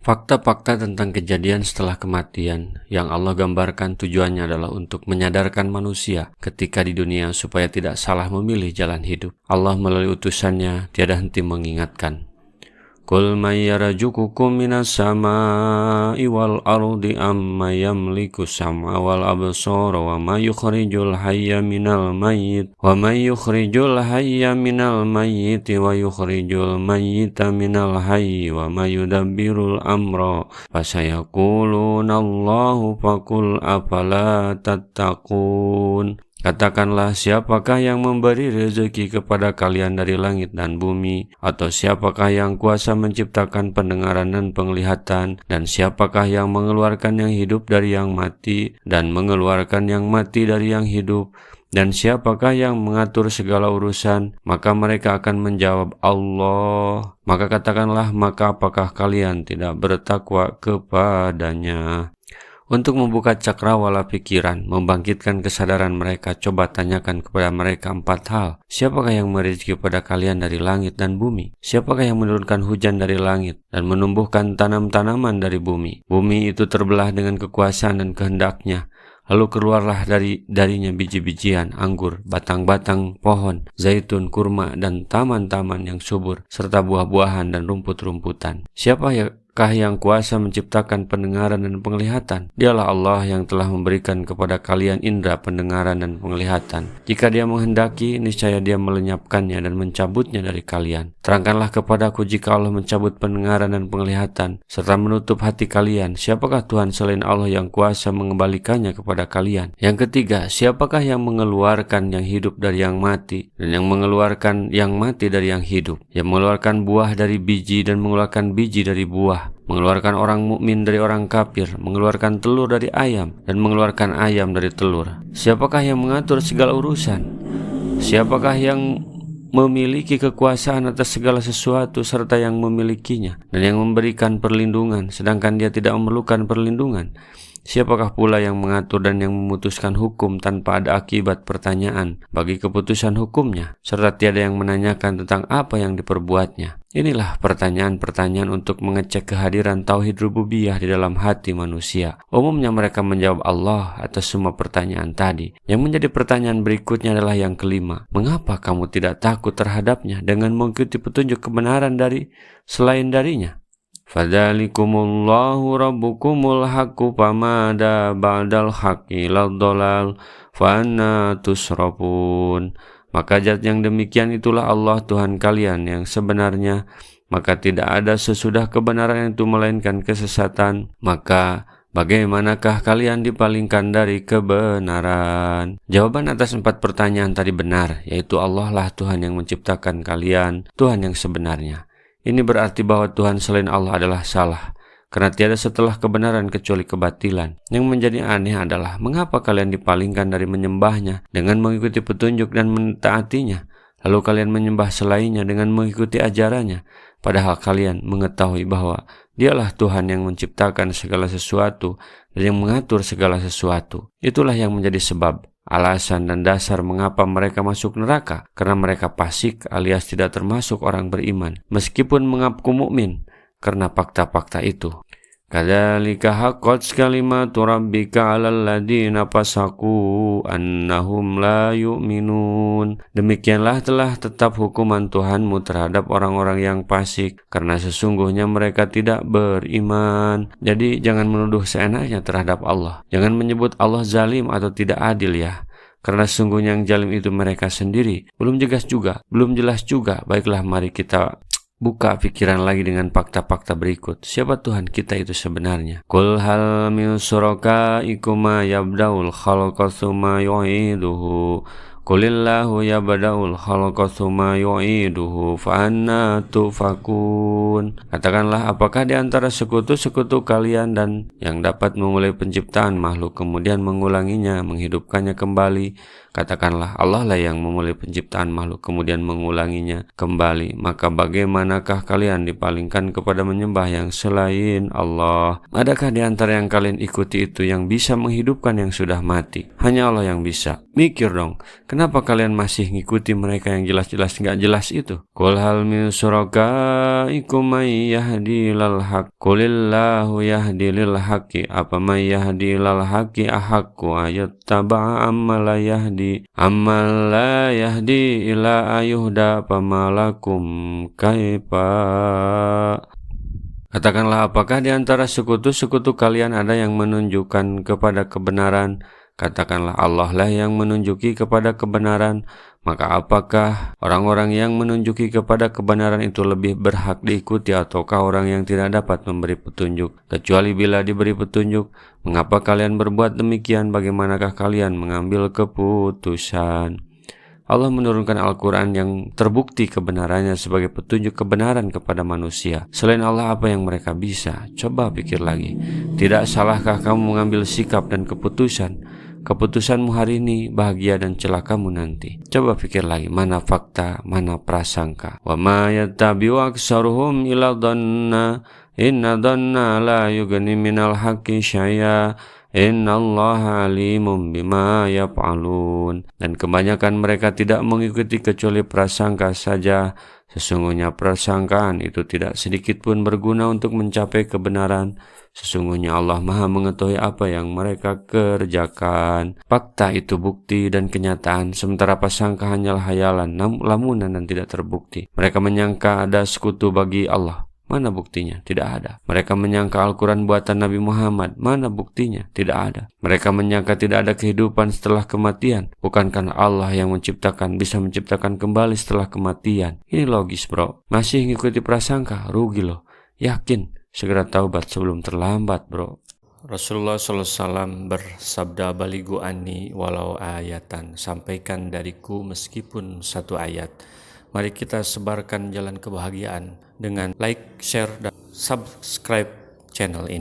Fakta-fakta tentang kejadian setelah kematian yang Allah gambarkan tujuannya adalah untuk menyadarkan manusia ketika di dunia supaya tidak salah memilih jalan hidup. Allah melalui utusannya tiada henti mengingatkan. Qul may yarzuqukum minas samaa'i wal ardi amma yamliku sam'a wal absara wa may yukhrijul hayya minal mayyit wa may yukhrijul hayya minal mayyit wa yukhrijul mayyita minal hayyi wa may yudabbirul amra fasayaquluna Allahu faqul afala tattaqun. Katakanlah, siapakah yang memberi rezeki kepada kalian dari langit dan bumi? Atau siapakah yang kuasa menciptakan pendengaran dan penglihatan? Dan siapakah yang mengeluarkan yang hidup dari yang mati dan mengeluarkan yang mati dari yang hidup? Dan siapakah yang mengatur segala urusan? Maka mereka akan menjawab, Allah. Maka katakanlah, maka apakah kalian tidak bertakwa kepadanya? Untuk membuka cakrawala pikiran, membangkitkan kesadaran mereka, coba tanyakan kepada mereka 4 hal. Siapakah yang memberi rezeki kepada kalian dari langit dan bumi? Siapakah yang menurunkan hujan dari langit dan menumbuhkan tanam-tanaman dari bumi? Bumi itu terbelah dengan kekuasaan dan kehendaknya. Lalu keluarlah darinya biji-bijian, anggur, batang-batang pohon, zaitun, kurma, dan taman-taman yang subur, serta buah-buahan dan rumput-rumputan. Siapakah yang kuasa menciptakan pendengaran dan penglihatan? Dialah Allah yang telah memberikan kepada kalian indera pendengaran dan penglihatan. Jika Dia menghendaki, niscaya Dia melenyapkannya dan mencabutnya dari kalian. Terangkanlah kepadaku jika Allah mencabut pendengaran dan penglihatan, serta menutup hati kalian. Siapakah Tuhan selain Allah yang kuasa mengembalikannya kepada kalian? Yang ketiga, siapakah yang mengeluarkan yang hidup dari yang mati, dan yang mengeluarkan yang mati dari yang hidup? Yang mengeluarkan buah dari biji dan mengeluarkan biji dari buah, mengeluarkan orang mukmin dari orang kafir, mengeluarkan telur dari ayam, dan mengeluarkan ayam dari telur. Siapakah yang mengatur segala urusan? Siapakah yang memiliki kekuasaan atas segala sesuatu serta yang memilikinya, dan yang memberikan perlindungan, sedangkan Dia tidak memerlukan perlindungan? Siapakah pula yang mengatur dan yang memutuskan hukum tanpa ada akibat pertanyaan bagi keputusan hukumnya, serta tiada yang menanyakan tentang apa yang diperbuatnya? Inilah pertanyaan-pertanyaan untuk mengecek kehadiran tauhid rububiyah di dalam hati manusia. Umumnya mereka menjawab Allah atas semua pertanyaan tadi. Yang menjadi pertanyaan berikutnya adalah yang kelima. Mengapa kamu tidak takut terhadapnya dengan mengikuti petunjuk kebenaran dari selain darinya? Fadzalikumullahu rabbukumul haqqu famada ba'dal haqqi ladhalal fa anna tusrafun. Maka zat yang demikian itulah Allah Tuhan kalian yang sebenarnya, maka tidak ada sesudah kebenaran itu melainkan kesesatan. Maka bagaimanakah kalian dipalingkan dari kebenaran? Jawaban atas 4 pertanyaan tadi benar, yaitu Allah lah Tuhan yang menciptakan kalian, Tuhan yang sebenarnya. Ini berarti bahwa Tuhan selain Allah adalah salah, karena tiada setelah kebenaran kecuali kebatilan. Yang menjadi aneh adalah mengapa kalian dipalingkan dari menyembahnya dengan mengikuti petunjuk dan mentaatinya, lalu kalian menyembah selainnya dengan mengikuti ajarannya, padahal kalian mengetahui bahwa Dialah Tuhan yang menciptakan segala sesuatu dan yang mengatur segala sesuatu. Itulah yang menjadi sebab, alasan dan dasar mengapa mereka masuk neraka, karena mereka fasik alias tidak termasuk orang beriman, meskipun mengaku mukmin, karena fakta-fakta itu. Kadzalika haqqat kalimatu rabbika 'alal ladzina fasaqu annahum la yu'minun. Demikianlah telah tetap hukuman Tuhanmu terhadap orang-orang yang fasik, karena sesungguhnya mereka tidak beriman. Jadi jangan menuduh seenaknya terhadap Allah. Jangan menyebut Allah zalim atau tidak adil ya. Karena sesungguhnya yang zalim itu mereka sendiri. Belum jelas juga. Baiklah, mari kita buka pikiran lagi dengan fakta-fakta berikut. Siapa Tuhan kita itu sebenarnya? Qul hal min syurakaikum ma yabda'ul khalqa tsumma yu'iduhu. Qulillahu yabda'ul khalqa tsumma yu'iduhu fa anna tufakun. Katakanlah, apakah di antara sekutu-sekutu kalian dan yang dapat memulai penciptaan makhluk kemudian mengulanginya, menghidupkannya kembali? Katakanlah, Allah lah yang memulai penciptaan makhluk kemudian mengulanginya kembali. Maka bagaimanakah kalian dipalingkan kepada menyembah yang selain Allah? Adakah di antara yang kalian ikuti itu yang bisa menghidupkan yang sudah mati? Hanya Allah yang bisa. Mikir dong, kenapa kalian masih ngikuti mereka yang jelas-jelas nggak jelas itu? Qul hal min syurakaikum may yahdi ilal haq. Qulillahu yahdi lil haqqi. Apa may yahdi ilal haqqi ahaqqu ayattaba'a amma la yahdi ila ayuhda pamalakum kaifa. Katakanlah, apakah di antara sekutu-sekutu kalian ada yang menunjukkan kepada kebenaran? Katakanlah, Allah lah yang menunjuki kepada kebenaran. Maka apakah orang-orang yang menunjuki kepada kebenaran itu lebih berhak diikuti ataukah orang yang tidak dapat memberi petunjuk? Kecuali bila diberi petunjuk, mengapa kalian berbuat demikian? Bagaimanakah kalian mengambil keputusan? Allah menurunkan Al-Quran yang terbukti kebenarannya sebagai petunjuk kebenaran kepada manusia. Selain Allah, apa yang mereka bisa? Coba pikir lagi. Tidak salahkah kamu mengambil sikap dan keputusan? Keputusanmu hari ini bahagia dan celakamu nanti. Coba pikir lagi, mana fakta, mana prasangka. Wa ma yattabi'u aktsaruhum illa dhanna inna dhanna la yughni minal haqqi syai'a. Innallaha alimun bima yaf'alun. Dan kebanyakan mereka tidak mengikuti kecuali prasangka saja. Sesungguhnya prasangkaan itu tidak sedikit pun berguna untuk mencapai kebenaran. Sesungguhnya Allah Maha mengetahui apa yang mereka kerjakan. Fakta itu bukti dan kenyataan, sementara prasangka hanyalah hayalan, lamunan dan tidak terbukti. Mereka menyangka ada sekutu bagi Allah. Mana buktinya? Tidak ada. Mereka menyangka Al-Quran buatan Nabi Muhammad. Mana buktinya? Tidak ada. Mereka menyangka tidak ada kehidupan setelah kematian. Bukankah Allah yang bisa menciptakan kembali setelah kematian? Ini logis, bro. Masih ngikuti prasangka? Rugi loh. Yakin. Segera taubat sebelum terlambat, bro. Rasulullah SAW bersabda, baligu anni walau ayatan. Sampaikan dariku meskipun satu ayat. Mari kita sebarkan jalan kebahagiaan dengan like, share, dan subscribe channel ini.